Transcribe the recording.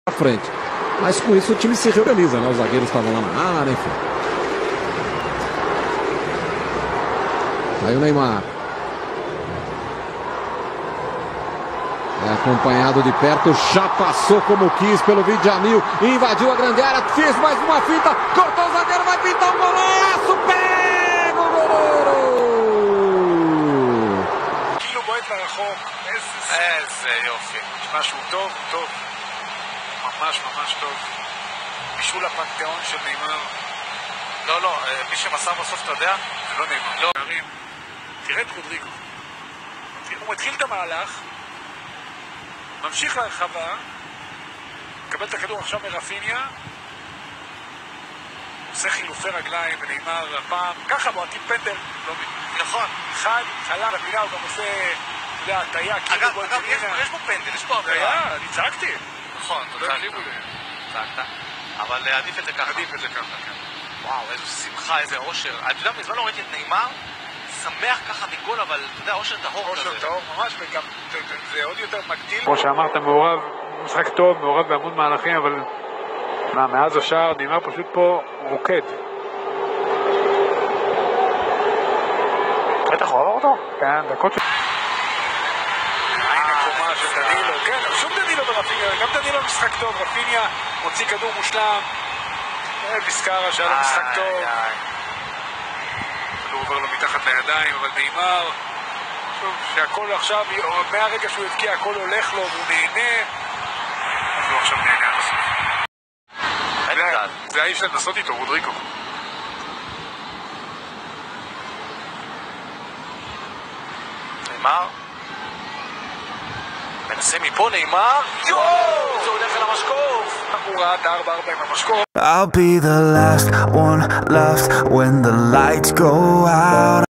à frente. Mas com isso o time se reorganiza, né? Os zagueiros estavam lá na área, enfim. Aí o Neymar. É acompanhado de perto, já passou como quis pelo Vidjamil, invadiu a grande área, fez mais uma finta, cortou o zagueiro, vai pintar um golaço, pega o goleiro! כאילו בועט לרחוק, איזה יופי, משהו טוב, טוב, ממש ממש טוב, בישול הפנתיאון של נאמר. לא, מי שמסר בסוף, אתה יודע, זה לא נאמר. לא, תראה את רודריגו, הוא התחיל את המהלך, ממשיך לרחבה, מקבל את הכדור עכשיו מרפיניה, עושה חילופי רגליים ונאמר הפעם, ככה בועטים פנדל, לא נכון, אחד, חלה לפינה, הוא גם עושה, אתה יודע, הטעיה, אגב, יש בו פנדל, יש בו עבירה. אני צעקתי. נכון, צעקת, אבל עדיף את זה ככה. עדיף את זה ככה, כן. וואו, איזו שמחה, איזה אושר. אתה יודע, מזמן לא ראיתי את נאמר, שמח ככה מגול, אבל אתה יודע, אושר טהור כזה. אושר טהור ממש, וגם זה עוד יותר מגדיל. כמו שאמרת, מעורב, משחק טוב, מעורב בהמון מהלכים, אבל מאז השער נאמר פשוט פה רוקד. בטח הוא עבר אותו? כן, דקות ש... הנה קומה של דנילו, כן, שום דנילו ברפיניה, גם דנילו משחק טוב, רפיניה מוציא כדור מושלם, ויסקרה שהיה לו משחק טוב. הוא עובר לו מתחת לידיים, אבל נאמר שהכל עכשיו, מהרגע שהוא הבקיע, הכל הולך לו והוא נהנה, אז הוא עכשיו נהנה עד הסוף. זה האיש לנסות איתו, רודריגו. נאמר מנסה מפה, נאמר, זה הולך על המשקוף. הוא ראה את 4-4 עם המשקוף. I'll be the last one left when the lights go out.